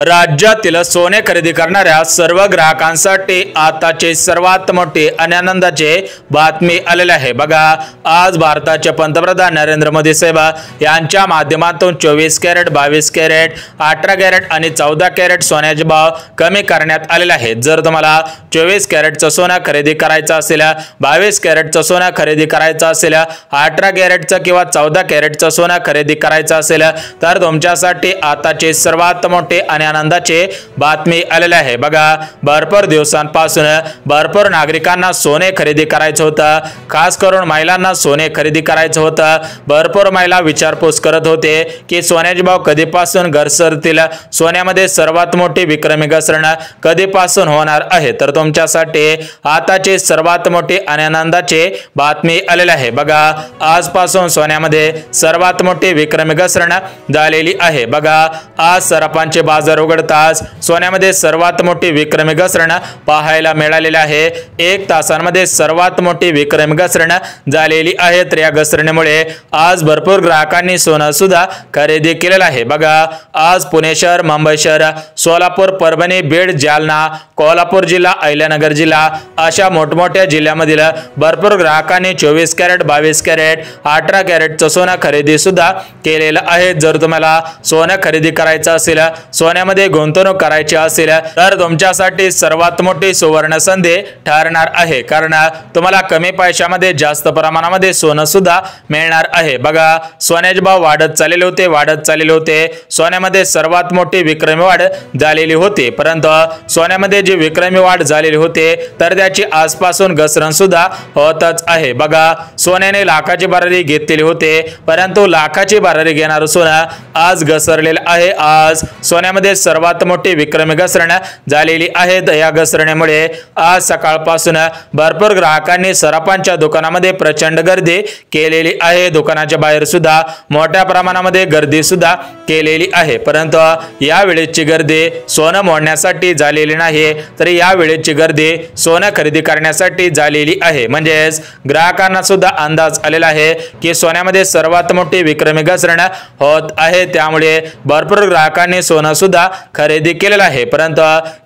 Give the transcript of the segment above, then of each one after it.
राज्यातील सोने खरेदी करणाऱ्या सर्व ग्राहकांसाठी आताचे सर्वात मोठे आणि आनंदाचे बातमी आलेले आहे। बघा, आज भारताचे पंतप्रधान नरेंद्र मोदी साहेब यांच्या माध्यमातून 24 कॅरेट, 22 कॅरेट, 18 कॅरेट आणि 14 कॅरेट सोन्याचे भाव कमी करण्यात आलेले आहेत। जर तुम्हाला 24 कॅरेटचं सोनं खरेदी करायचं असेल, 22 कॅरेटचं सोनं खरेदी करायचं असेल, 18 कॅरेटचं किंवा 14 कॅरेटचं सोनं खरेदी करायचं असेल तर तुमच्यासाठी आताचे सर्वात मोठे आणि आनंदाचे बातमी आलेले आहे। बघा, भरपूर दिवसांपासून भरपूर नागरिकांना सोने खरेदी करायचं होतं, खास करून महिलांना सोने खरेदी करायचं होतं। भरपूर महिला विचारपूस करत होते की सोन्याचे भाव कधीपासून घसरतील, सोन्यामध्ये सर्वात मोठी विक्रमी घसरण कधीपासून होणार आहे। तर तुमच्यासाठी आताचे सर्वात मोठी आणि आनंदाचे बातमी आलेले आहे। बघा, आजपासून सोन्यामध्ये सर्वात मोठी विक्रमी घसरण झालेली आहे। बघा, आज सराफांचे बाजार उघडताच सोन्यामध्ये सर्वात मोठी विक्रमी घसरण पाहायला मिळालेली आहे। 1 तासांमध्ये सर्वात मोठी विक्रमी घसरण झालेली आहे। तर या घसरणीमुळे आज भरपूर ग्राहकांनी सोनं सुद्धा खरेदी केलेलं आहे। बघा, आज पुणे शहर, मुंबई शहर, सोलापूर, परभणी, बीड, जालना, कोल्हापूर जिल्हा, अहिल्यानगर जिल्हा अशा मोठमोठ्या जिल्ह्यामधील भरपूर ग्राहकांनी 24 कॅरेट, 22 कॅरेट, 18 कॅरेटचं सोनं खरेदी सुद्धा केलेलं आहे। जर तुम्हाला सोनं खरेदी करायचं असेल, सोन्यामध्ये गुंतवणूक करायची असेल तर तुमच्यासाठी सर्वात मोठी सुवर्ण संधी ठरणार आहे, कारण तुम्हाला कमी पैशामध्ये जास्त प्रमाणामध्ये सोनं सुद्धा मिळणार आहे। बघा, सोन्याचे भाव वाढत चाललेले होते, सोन्यामध्ये सर्वात मोठी विक्रमी वाढ झालेली होती, परंतु सोन्यामध्ये जी विक्रमी वाढ झालेली होते तर त्याची आजपासून घसरण सुद्धा होतच आहे। बघा, सोन्याने लाखाची भरारी घेतलेली होते, परंतु लाखाची भरारी घेणारं सोनं आज घसरलेलं आहे। आज सोन्यामध्ये सर्वात मोठी विक्रमी घसरण झालेली आहे। या घसरणीमुळे आज सकाळपासून भरपूर ग्राहकांनी सराफांच्या दुकानामध्ये प्रचंड गर्दी केलेली आहे। दुकानाच्या बाहेर सुद्धा मोठ्या प्रमाणामध्ये गर्दी सुद्धा केलेली आहे, परंतु या वेळेची गर्दी सोनं मोडण्यासाठी झालेली नाही, तर या वेळेची गर्दी सोनं खरेदी करण्यासाठी झालेली आहे। म्हणजेच ग्राहकांना सुद्धा अंदाज आलेला आहे की सोन्यामध्ये सर्वात मोठी विक्रमी घसरण होत आहे, त्यामुळे भरपूर ग्राहकांनी सोनं सुद्धा खरेदी केलेलं आहे। परंतु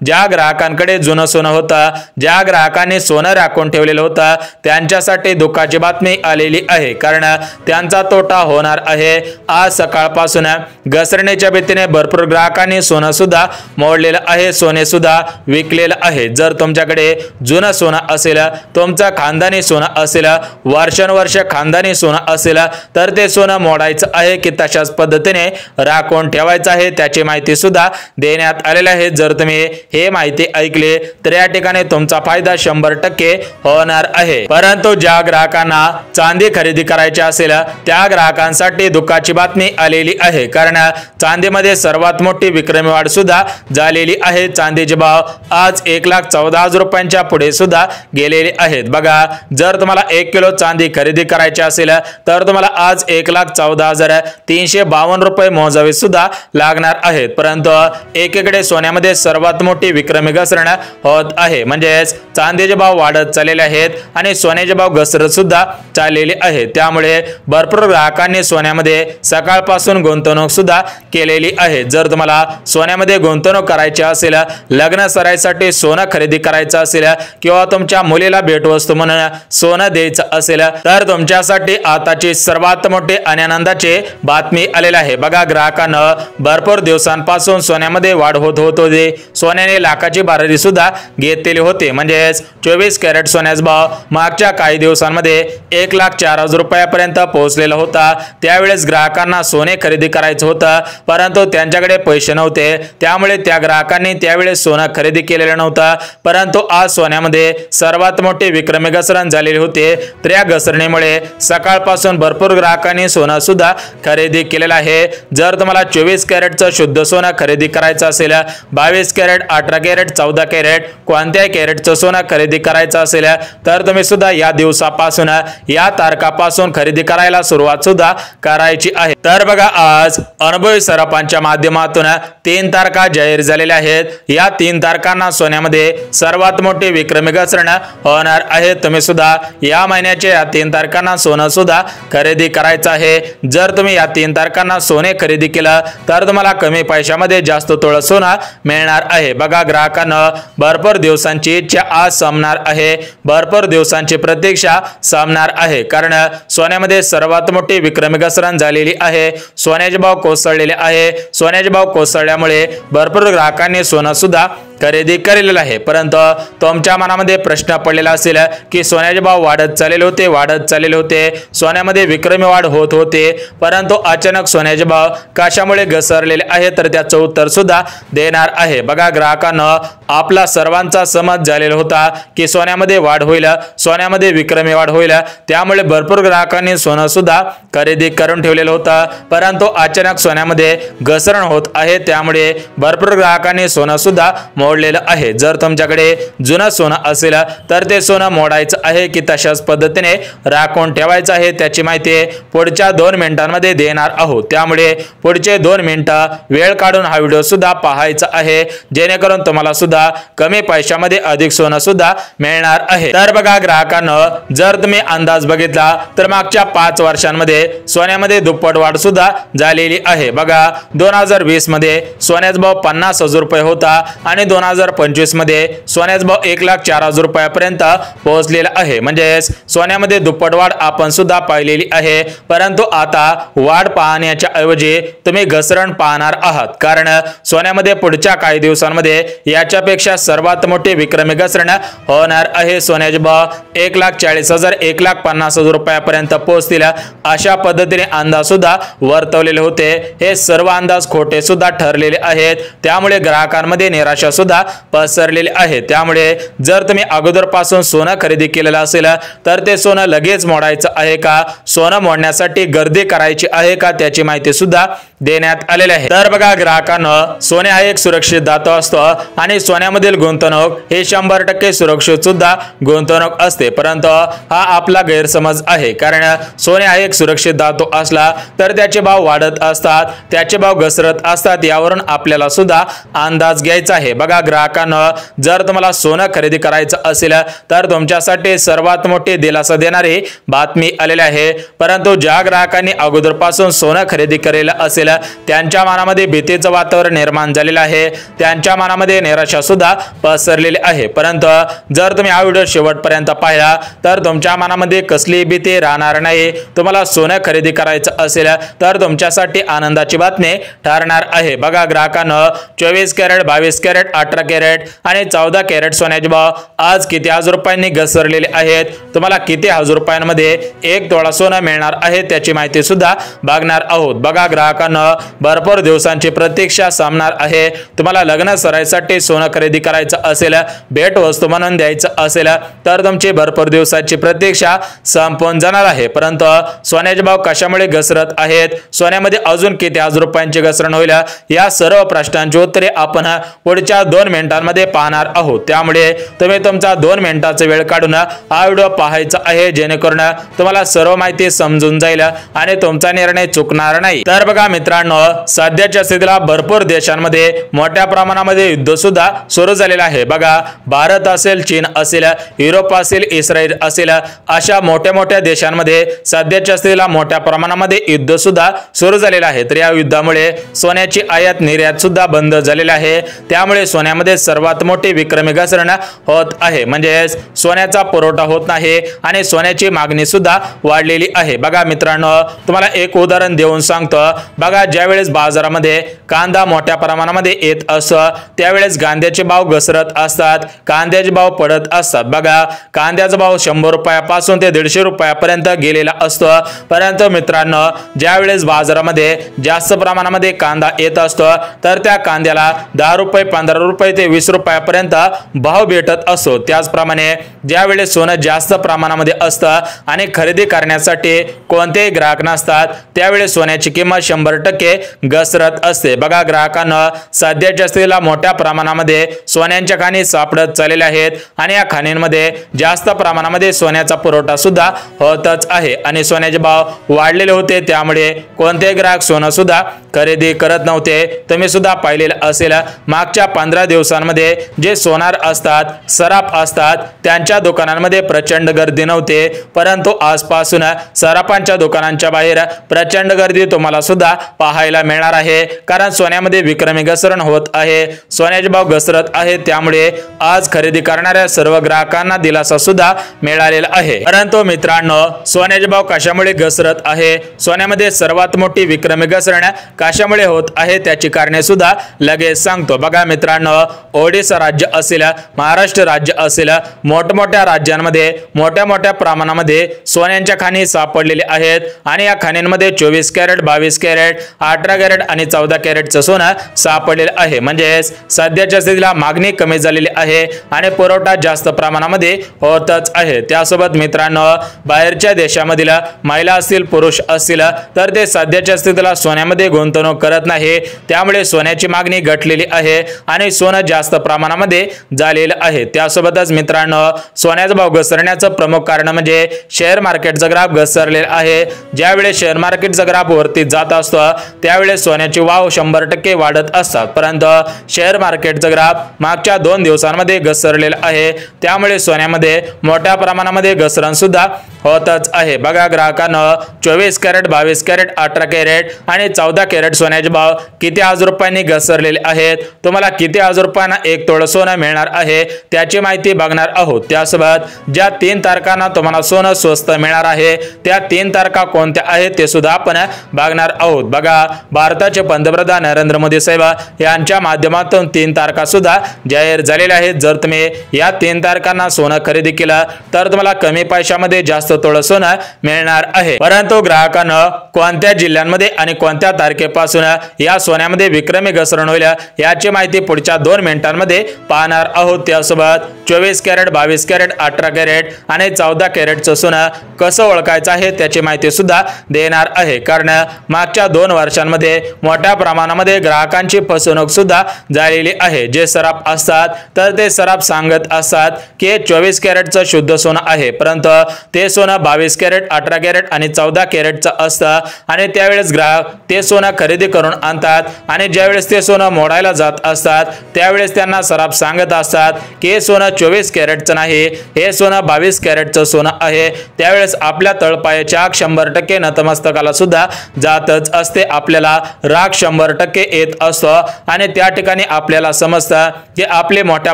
ज्या ग्राहकांकडे जुनं सोनं होतं, ज्या ग्राहकांनी सोनं राखून ठेवलेलं होतं, त्यांच्यासाठी दुःखाची बातमी आलेली आहे, कारण त्यांचा तोटा होणार आहे। आज सकाळपासून घसरणीच्या भीतीने भरपूर ग्राहकांनी सोनं सुद्धा मोडलेलं आहे, सोने सुद्धा विकलेलं आहे। जर तुमच्याकडे जुनं सोनं असेल, तुमचं खानदानी सोनं असेल, वर्षानुवर्ष खानदानी सोनं असेल तर ते सोनं मोडायचं आहे की तशाच पद्धतीने राखून ठेवायचं आहे, त्याची माहिती सुद्धा देण्यात आलेली आहे। जर तुम्ही हे माहिती ऐकले तर या ठिकाणी तुमचा फायदा 100% होणार आहे। परंतु ज्या ग्राहकांना चांदी खरेदी करायची असेल त्या ग्राहकांसाठी दुःखाची बातमी आलेली आहे, कारण चांदीमध्ये सर्वात मोठी विक्रमी वाढ सुद्धा झालेली आहे। चांदीचे भाव आज 1,14,000 रुपयांच्या पुढे सुद्धा गेलेले आहेत। बघा, जर तुम्हाला 1 किलो चांदी खरेदी करायची असेल तर तुम्हाला आज 1,14,352 रुपये मोजावे सुद्धा लागणार आहेत, परंतु एकीकडे सोन्यामध्ये सर्वात मोठी विक्रमी घसरण होत आहे, म्हणजेच चांदीचे भाव वाढत चाललेले आहेत आणि सोन्याचे भाव घसरत सुद्धा चाललेले आहेत। त्यामुळे भरपूर ग्राहकांनी सोन्यामध्ये सकाळपासून गुंतवणूक सुद्धा केलेली आहे। जर तुम्हाला सोन्यामध्ये गुंतवणूक करायची असेल, लग्न सराईसाठी सोनं खरेदी करायचं असेल किंवा तुमच्या मुलीला भेटवस्तू म्हणून सोनं द्यायचं असेल तर तुमच्यासाठी आताची सर्वात मोठी आणि आनंदाची बातमी आलेली आहे। बघा, ग्राहकांना भरपूर दिवसांपासून सोन्यामध्ये वाढ होत होती, सोन्याने लाखाची भरारी सुद्धा घेतलेली होती, म्हणजेच 24 कॅरेट सोन्याचा भाव मागच्या काही दिवसांमध्ये 1,04,000 रुपयापर्यंत पोहोचलेला होता। त्यावेळेस ग्राहकांना सोने खरेदी करायचं होतं, परंतु त्यांच्याकडे पैसे नव्हते, त्यामुळे त्या ग्राहकांनी त्यावेळेस सोनं खरेदी केलेलं नव्हतं। परंतु आज सोन्यामध्ये सर्वात मोठी विक्रमी घसरण झालेली होती, तर या घसरणीमुळे सकाळपासून भरपूर ग्राहकांनी सोनं सुद्धा खरेदी केलेलं आहे। जर तुम्हाला 24 कॅरेटचं शुद्ध सोनं खरेदी करायचं असेल, 22 कॅरेट, 18 कॅरेट, 14 कॅरेट कोणत्याही कॅरेटचं सोनं खरेदी करायचं असेल तर तुम्ही सुद्धा या दिवसापासून, या तारखापासून खरेदी करायला सुरुवात सुद्धा करायची आहे। तर बघा, आज अनुभवी सराफांच्या माध्यमातून 3 तारखा जाहीर झालेल्या आहेत। या 3 तारखांना सोन्यामध्ये सर्वात मोठी विक्रमी घसरण होणार आहे। तुम्ही सुद्धा या महिन्याच्या या 3 तारखांना सोनं सुद्धा खरेदी करायचं आहे। जर तुम्ही या 3 तारखांना सोने खरेदी केलं तर तुम्हाला कमी पैशामध्ये जास्त तोळा सोनं मिळणार आहे। बघा ग्राहकांना भरपूर दिवसांची इच्छा आज संपणार आहे, भरपूर दिवसांची प्रतीक्षा संपणार आहे, कारण सोन्यामध्ये सर्वात मोठी विक्रमी घसरण झालेली आहे। सोन्याचे भाव कोसळलेले आहे। सोन्याचे भाव कोसळल्यामुळे भरपूर ग्राहकांनी सोनं सुद्धा खरेदी केलेला आहे। परंतु तुमच्या मनामध्ये प्रश्न पडलेला असेल की सोन्याचे भाव वाढत चाललेले होते, सोन्यामध्ये विक्रमी वाढ होत होते, परंतु अचानक सोन्याचे भाव कशामुळे घसरलेले आहे, तर त्याचं उत्तर सुद्धा देणार आहे। बघा ग्राहकांना आपला सर्वांचा समज झालेला होता की सोन्यामध्ये वाढ होईल, सोन्यामध्ये विक्रमी वाढ होईल, त्यामुळे भरपूर ग्राहकांनी सोनं सुद्धा खरेदी करून ठेवलेलं होतं, परंतु अचानक सोन्यामध्ये घसरण होत आहे, त्यामुळे भरपूर ग्राहकांनी सोनं सुद्धा मोडलेलं आहे। जर तुमच्याकडे जुनं सोनं असेल तर ते सोनं मोडायचं आहे की तशाच पद्धतीने राखून ठेवायचं आहे, त्याची माहिती पुढच्या 2 मिनिटांमध्ये देणार आहोत, त्यामुळे पुढचे 2 मिनिटं वेळ काढून हा व्हिडिओ सुद्धा पाहायचा आहे, जेणेकरून तुम्हाला सुद्धा कमी पैशामध्ये अधिक सोनं सुद्धा मिळणार आहे। तर बघा ग्राहकांना जर तुम्ही अंदाज बघितला तर मागच्या 5 वर्षांमध्ये सोन्यामध्ये दुप्पट वाढ सुद्धा झालेली आहे। बघा 2020 मध्ये सोन्याचा भाव 50,000 रुपये होता आणि 2025 मध्ये सोन्याचा भाव 1,04,000 रुपयापर्यंत पोहोचलेला आहे। म्हणजे सोन्यामध्ये दुप्पट वाढ आपण सुद्धा पाहिलेली आहे, परंतु आता वाढ पाहण्याच्या ऐवजी तुम्ही घसरण पाहणार आहात, कारण सोन्यामध्ये पुढच्या काही दिवसांमध्ये याच्यापेक्षा सर्वात मोठी विक्रमी घसरण होणार आहे। सोन्याचे भाव 1,40,000 1,50,000 रुपयापर्यंत पोहोचतील अशा पद्धतीने अंदाज सुद्धा वर्तवलेले होते। हे सर्व अंदाज खोटे सुद्धा ठरलेले आहेत, त्यामुळे ग्राहकांमध्ये निराशा सुद्धा पसरलेली आहे। त्यामुळे जर तुम्ही अगोदरपासून सोनं खरेदी केलेलं असेल तर ते सोनं लगेच मोडायचं आहे का, सोनं मोडण्यासाठी गर्दी करायची आहे का, त्याची माहिती सुद्धा देण्यात आलेली आहे। तर बघा ग्राहकांना सोने हा एक सुरक्षित धातू असतो आणि सोन्यामधील गुंतवणूक हे 100% सुरक्षित सुद्धा गुंतवणूक असते, परंतु हा आपला गैरसमज आहे, कारण सोने हा एक सुरक्षित धातू असला तर त्याचे भाव वाढत असतात, त्याचे भाव घसरत असतात, यावरून आपल्याला सुद्धा अंदाज घ्यायचा आहे। बघा ग्राहकांना जर तुम्हाला सोनं खरेदी करायचं असेल तर तुमच्यासाठी सर्वात मोठी दिलासा देणारी बातमी आलेली आहे, परंतु ज्या ग्राहकांनी अगोदरपासून सोनं खरेदी केलेलं असेल त्यांच्या मनामध्ये भीतीचं वातावरण निर्माण झालेलं आहे, त्यांच्या मनामध्ये निराशा सुद्धा पसरलेली आहे। परंतु जर तुम्ही हा व्हिडिओ शेवटपर्यंत पाहिला तर तुमच्या मनामध्ये कसली भीती राहणार नाही। तुम्हाला सोनं खरेदी करायचं असेल तर तुमच्यासाठी आनंदाची बातमी ठरणार आहे। बघा ग्राहकांना 24 कॅरेट 22 कॅरेट 18 कॅरेट आणि 14 कॅरेट सोन्याचे भाव आज किती हजार रुपयांनी घसरलेले आहेत, तुम्हाला किती हजार रुपयांमध्ये 1 तोळा सोनं मिळणार आहे त्याची माहिती सुद्धा बघणार आहोत। बघा ग्राहकांना भरपूर दिवसांची प्रतीक्षा संपणार आहे। तुम्हाला लग्न सराईसाठी सोनं खरेदी करायचं असेल, भेट वस्तू म्हणून द्यायचं असेल तर तुमची भरपूर दिवसाची प्रतीक्षा संपून जाणार आहे, परंतु सोन्याचे भाव कशामुळे घसरत आहेत, सोन्यामध्ये अजून किती हजार रुपयांची घसरण होईल, या सर्व प्रश्नांची उत्तरे आपण पुढच्या 2 मिनिटांमध्ये पाहणार आहोत, त्यामुळे तुम्ही तुमचा 2 मिनिटाचा वेळ काढून हा व्हिडिओ पाहायचा आहे, जेणेकरून तुम्हाला सर्व माहिती समजून जाईल आणि तुमचा निर्णय चुकणार नाही। तर बघा मित्रांनो सध्याच्या स्थितीला भरपूर देशांमध्ये मोठ्या प्रमाणामध्ये युद्ध सुद्धा सुरू झालेलं आहे। बघा भारत असेल, चीन असेल, युरोप असेल, इस्रायल असेल, अशा मोठ्या देशांमध्ये सध्याच्या स्थितीला मोठ्या प्रमाणामध्ये युद्ध सुद्धा सुरू झालेलं आहे। तर या युद्धामुळे सोन्याची आयात निर्यात सुद्धा बंद झालेली आहे, त्यामुळे सोन्यामध्ये सर्वात मोठी विक्रमी घसरण होत आहे, म्हणजे सोन्याचा पुरवठा होत नाही आणि सोन्याची मागणी सुद्धा वाढलेली आहे। बघा मित्रांनो तुम्हाला एक उदाहरण देऊन सांगतो। बघा ज्यावेळेस बाजारामध्ये कांदा मोठ्या प्रमाणामध्ये येत असतो त्यावेळेस कांद्याचे भाव घसरत असतात, कांद्याचे भाव पडत असतात। बघा कांद्याचा भाव 100 रुपयापासून ते 150 रुपयापर्यंत गेलेला असतो, परंतु मित्रांनो ज्यावेळेस बाजारामध्ये जास्त प्रमाणामध्ये कांदा येत असतो तर त्या कांद्याला 10 रुपये 15 रुपये ते 20 रुपयापर्यंत भाव भेटत असतो। त्याचप्रमाणे ज्यावेळेस सोनं जास्त प्रमाणामध्ये असतं आणि खरेदी करण्यासाठी कोणतेही ग्राहक नसतात त्यावेळेस सोन्याची किंमत 100% घसरत असते। बघा ग्राहकांना सध्याच्या स्थितीला मोठ्या प्रमाणामध्ये सोन्यांच्या खाणी सापडत चाललेल्या आहेत आणि या खाणींमध्ये जास्त प्रमाणामध्ये सोन्याचा पुरवठा सुद्धा होतच आहे आणि सोन्याचे भाव वाढलेले होते, त्यामुळे कोणतेही ग्राहक सोनं सुद्धा खरेदी करत नव्हते। तुम्ही सुद्धा पाहिलेलं असेल मागच्या 15 दिवसांमध्ये जे सोनार असतात, सराफ असतात त्यांच्या दुकानांमध्ये प्रचंड गर्दी नव्हते, परंतु आजपासून सराफांच्या दुकानांच्या बाहेर प्रचंड गर्दी तुम्हाला सुद्धा पाहायला मिळणार आहे, कारण सोन्या सोन्यामध्ये विक्रमी घसरण होत आहे, सोन्याचे भाव घसरत आहे। त्यामुळे आज खरेदी करणाऱ्या सर्व ग्राहकांना दिलासा सुद्धा मिळालेला आहे। परंतु मित्रांनो, सोन्याचे भाव कशामुळे घसरत आहे, सोन्यामध्ये सर्वात मोठी विक्रमी घसरण कशामुळे होत आहे त्याची कारणे सुद्धा लगेच सांगतो। बघा मित्रांनो, ओडिशा राज्य असेल, महाराष्ट्र राज्य असेल, मोठमोठ्या राज्यांमध्ये मोठ्या मोठ्या प्रमाणामध्ये सोन्यांच्या खाणी सापडलेले आहेत आणि या खाणींमध्ये 24 कॅरेट, 22 कॅरेट, 18 कॅरेट आणि 14 कॅरेटचं सोनं सापडलेलं आहे। म्हणजे सध्याच्या स्थितीला मागणी कमी झालेली आहे आणि पुरवठा जास्त प्रमाणामध्ये होतच आहे। त्यासोबत मित्रांनो, बाहेरच्या देशामधील महिला असतील, पुरुष असतील तर ते सध्याच्या स्थितीला सोन्यामध्ये गुंतवणूक करत नाही, त्यामुळे सोन्याची मागणी घटलेली आहे आणि सोनं जास्त प्रमाणामध्ये झालेलं आहे। त्यासोबतच मित्रांनो, सोन्याचा भाव घसरण्याचं प्रमुख कारण म्हणजे शेअर मार्केटचा ग्राफ घसरलेला आहे। ज्यावेळेस शेअर मार्केटचा ग्राफ वरती जात असतो त्यावेळेस सोन्याची वाव 100% वाढत असतात, परंतु शेअर मार्केटचा ग्राफ मागच्या 2 दिवसांमध्ये घसरलेला आहे, त्यामुळे सोन्यामध्ये मोठ्या प्रमाणामध्ये घसरण सुद्धा होतच आहे। बघा ग्राहकांनो, 24 कॅरेट, 22 कॅरेट, 18 कॅरेट आणि 14 कॅरेट सोन्याचे भाव किती हजार रुपयांनी घसरलेले आहेत, तुम्हाला किती हजार रुपयांना 1 तोळा सोनं मिळणार आहे त्याची माहिती बघणार आहोत। त्यासोबत ज्या 3 तारखांना तुम्हाला सोनं स्वस्त मिळणार आहे त्या 3 तारखा कोणत्या आहेत ते सुद्धा आपण बघणार आहोत। बघा, भारताचे पंतप्रधान नरेंद्र मोदी साहेब यांच्या माध्यमातून 3 तारखा सुद्धा जाहीर झालेल्या आहेत। जर तुम्ही या 3 तारखांना सोनं खरेदी केलं तर तुम्हाला कमी पैशामध्ये जास्त तोळा सोनं मिळणार आहे। परंतु ग्राहकांना कोणत्या जिल्ह्यांमध्ये आणि कोणत्या तारखेपासून या सोन्यामध्ये विक्रमी घसरण होईल याची माहिती पुढच्या 2 मिनिटांमध्ये पाहणार आहोत। त्यासोबत 24 कॅरेट, 22 कॅरेट, 18 कॅरेट आणि 14 कॅरेटचं सोनं कसं ओळखायचं आहे त्याची माहिती सुद्धा देणार आहे, कारण मागच्या 2 वर्षांमध्ये मोठ्या प्रमाणामध्ये ग्राहकांची फसवणूक सुद्धा झालेली आहे। जे सराफ असतात तर ते सराफ सांगत असतात की 24 कॅरेटचं शुद्ध सोनं आहे, परंतु ते सोनं 22 कॅरेट, 18 कॅरेट आणि 14 कॅरेटचं असतं आणि त्यावेळेस ग्राहक ते सोनं खरेदी करून आणतात आणि ज्यावेळेस ते सोनं मोडायला जात असतात त्यावेळेस त्यांना सराफ सांगत असतात की हे सोनं 24 कॅरेटचं नाही, हे सोनं 22 कॅरेटचं सोनं आहे। त्यावेळेस आपल्या तळपायाच्या 100% नतमस्तकाला सुद्धा जातच असते, आपल्याला राग 100% येत असतो आणि त्या ठिकाणी आपल्याला समजतं की आपले मोठ्या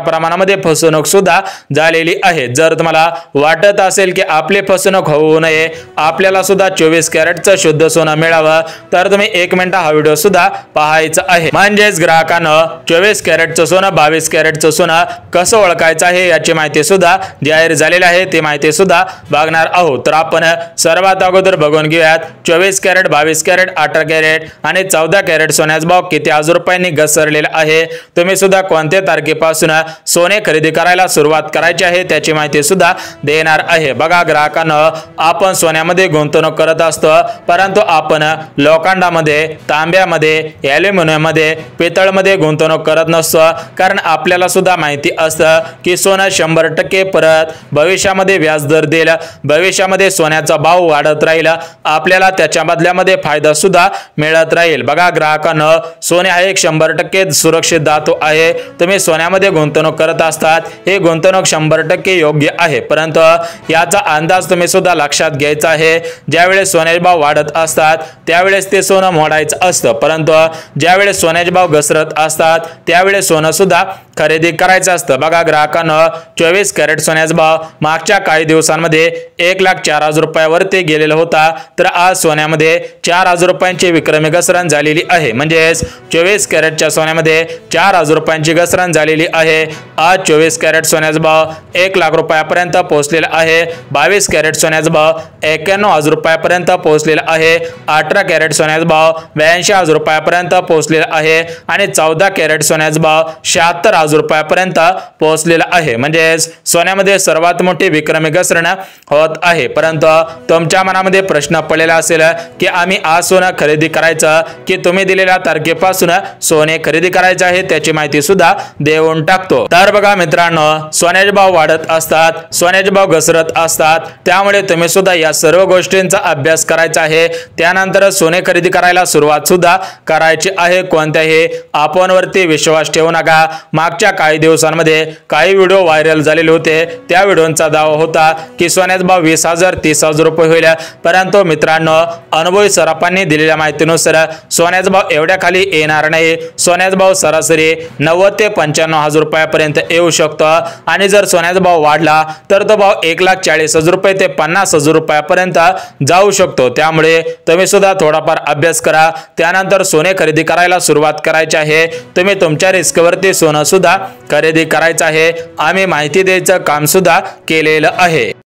प्रमाणामध्ये फसवणूक सुद्धा झालेली आहे। जर तुम्हाला वाटत असेल की आपले फसवणूक होऊ नये, आपल्याला सुद्धा 24 कॅरेटचं शुद्ध सोनं मिळावं तर तुम्ही 1 मिनिट हा व्हिडिओ सुद्धा पाहायचा आहे। म्हणजेच ग्राहकांना 24 कॅरेटचं सोनं, 22 कॅरेटचं सोनं कसं ओळखायचं आहे याची माहिती सुद्धा जाहीर झालेली आहे, ती माहिती सुद्धा बघणार आहोत। तर आपण सर्वात अगोदर बघून घेऊयात 24 कॅरेट, 22 कॅरेट, 18 कॅरेट आणि 14 कॅरेट सोन्याचा भाव किती हजार रुपयांनी घसरलेला आहे। तुम्ही सुद्धा कोणत्या तारखेपासून सोने खरेदी करायला सुरुवात करायची आहे त्याची माहिती सुद्धा देणार आहे। बघा ग्राहकांना, आपण सोन्यामध्ये गुंतवणूक करत असतो, परंतु आपण लोखंडामध्ये, तांब्यामध्ये, ॲल्युमिनियममध्ये, पितळमध्ये गुंतवणूक करत नसतो, कारण आपल्याला सुद्धा माहिती असतं की सोनं 100% परत भविष्यामध्ये व्याजदर देईल, भविष्यामध्ये सोन्याचा भाव वाढत राहील, आपल्याला त्याच्या बदल्यामध्ये फायदा सुद्धा मिळत राहील। बघा ग्राहकांना, सोने हा एक 100% सुरक्षित धातू आहे। तुम्ही सोन्यामध्ये गुंतवणूक करत असतात, हे गुंतवणूक 100% योग्य आहे, परंतु याचा अंदाज तुम्ही सुद्धा लक्षात घ्यायचा आहे। ज्यावेळेस सोन्याचे भाव वाढत असतात त्यावेळेस ते सोनं मोडायचं असतं, परंतु ज्यावेळेस सोन्याचे भाव घसरत असतात त्यावेळेस सोनं सुद्धा खरेदी करायचं असतं। बघा ग्राहकांना, 24 कॅरेट सोन्याचा भाव मागच्या काही दिवसांमध्ये 1,04,000 रुपयावरती गेलेला होता, तर आज सोन्यामध्ये 4,000 रुपयांची विक्रमी घसरण झालेली आहे। म्हणजेच 24 कॅरेटच्या सोन्यामध्ये 4,000 रुपयांची घसरण झालेली आहे। आज 24 कॅरेट सोन्याचा भाव 1,00,000 रुपयापर्यंत पोहोचलेला आहे। 22 कॅरेट सोन्याचा भाव 91,000 रुपयापर्यंत पोहोचलेला आहे। 18 कॅरेट सोन्याचा भाव 82,000 रुपयापर्यंत पोहोचलेला आहे आणि 14 कॅरेट सोन्याचा भाव 76,000 रुपयापर्यंत पोहोचलेला आहे। म्हणजेच सोन्यामध्ये सर्वात मोठी विक्रमी घसरण होत आहे। परंतु तुमच्या मनामध्ये प्रश्न पडलेला असेल की आम्ही आज सोनं खरेदी करायचं की तुम्ही दिलेल्या तारखेपासून सोने खरेदी करायचे आहे त्याची माहिती सुद्धा देऊन टाकतो। तर बघा मित्रांनो, सोन्याचे भाव वाढत असतात, सोन्याचे भाव घसरत असतात, त्यामुळे तुम्ही सुद्धा या सर्व गोष्टींचा अभ्यास करायचा आहे। त्यानंतर सोने खरेदी करायला सुरुवात सुद्धा करायची आहे। कोणत्याही अफवांवरती विश्वास ठेवू नका। मागच्या काही दिवसांमध्ये काही व्हिडिओ व्हायरल झालेले होते, त्या व्हिडिओंचा दावा होता की सोन्याचा भाव 20,000 30,000 रुपये होईल, परंतु मित्रांनो, अनुभवी सराफांनी दिलेल्या माहितीनुसार सोन्याचा भाव एवढ्या खाली येणार नाही। सोन्याचा भाव सरासरी 90 ते 95 हजार रुपयापर्यंत येऊ शकतो आणि जर सोन्याचा भाव वाढला तर तो भाव 1,40,000 रुपये ते 50,000 रुपयापर्यंत जाऊ शकतो। त्यामुळे तुम्ही सुद्धा थोडाफार अभ्यास करा, त्यानंतर सोने खरेदी करायला सुरुवात करायची आहे। तुम्ही तुमच्या रिस्कवरती सोनं सुद्धा खरेदी करायचं आहे। आम्ही माहिती द्यायचं काम सुद्धा केलेलं आहे।